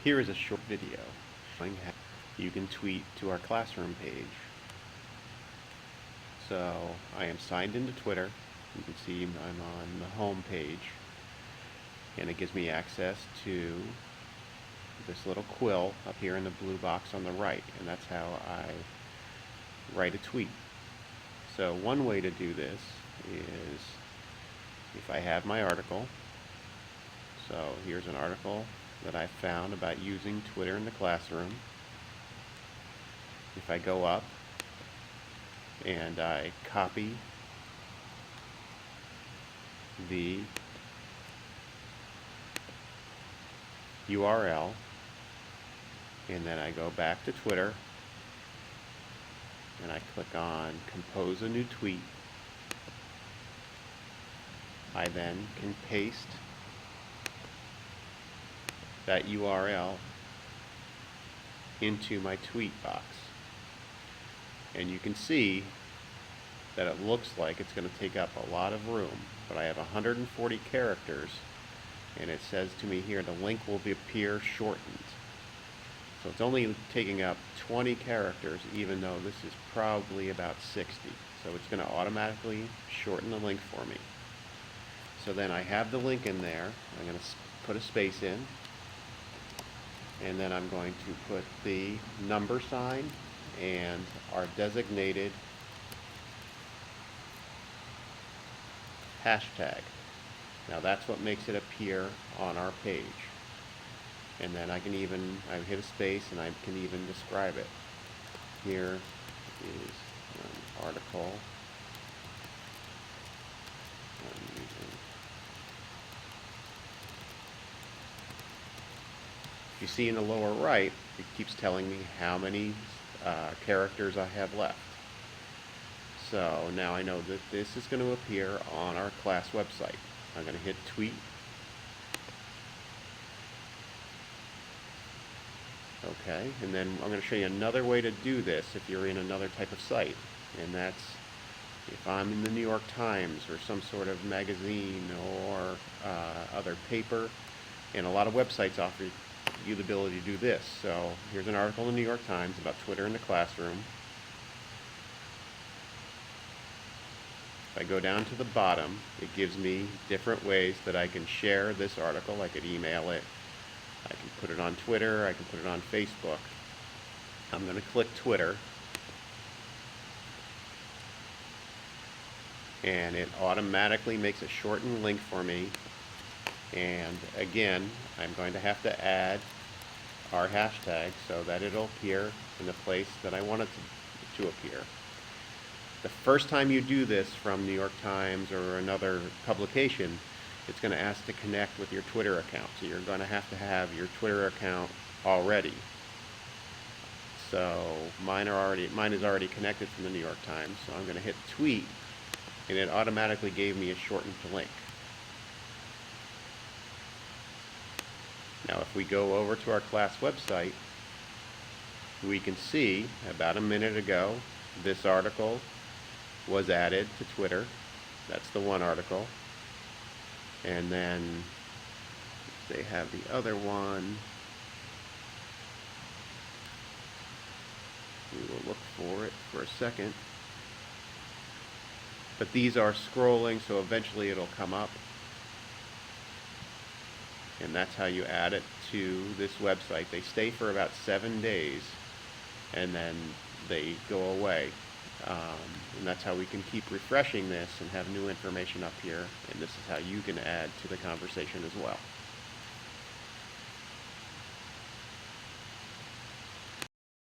Here is a short video showing how you can tweet to our classroom page. So I am signed into Twitter. You can see I'm on the home page, and it gives me access to this little quill up here in the blue box on the right, and that's how I write a tweet. So one way to do this is if I have my article. So here's an article that I found about using Twitter in the classroom. If I go up and I copy the URL, and then I go back to Twitter and I click on compose a new tweet, I then can paste that URL into my tweet box. And you can see that it looks like it's going to take up a lot of room, but I have 140 characters, and it says to me here the link will appear shortened. So it's only taking up 20 characters, even though this is probably about 60. So it's going to automatically shorten the link for me. So then I have the link in there. I'm going to put a space in, and then I'm going to put the number sign and our designated hashtag. Now that's what makes it appear on our page. And then I hit a space and I can even describe it. Here is an article I'm using. If you see in the lower right, it keeps telling me how many characters I have left. So now I know that this is going to appear on our class website. I'm going to hit tweet. Okay, and then I'm going to show you another way to do this if you're in another type of site, and that's if I'm in the New York Times or some sort of magazine or other paper, and a lot of websites offer you the ability to do this. So here's an article in the New York Times about Twitter in the classroom. If I go down to the bottom, it gives me different ways that I can share this article. I could email it, I can put it on Twitter, I can put it on Facebook. I'm going to click Twitter, and it automatically makes a shortened link for me. And again, I'm going to have to add our hashtag so that it'll appear in the place that I want it to appear. The first time you do this from New York Times or another publication, it's going to ask to connect with your Twitter account. So you're going to have your Twitter account already. So mine is already connected from the New York Times. So I'm going to hit tweet, and it automatically gave me a shortened link. Now if we go over to our class website, we can see about a minute ago this article was added to Twitter. That's the one article. And then they have the other one. We will look for it for a second. But these are scrolling, so eventually it'll come up. And that's how you add it to this website. They stay for about 7 days, and then they go away. And that's how we can keep refreshing this and have new information up here. And this is how you can add to the conversation as well.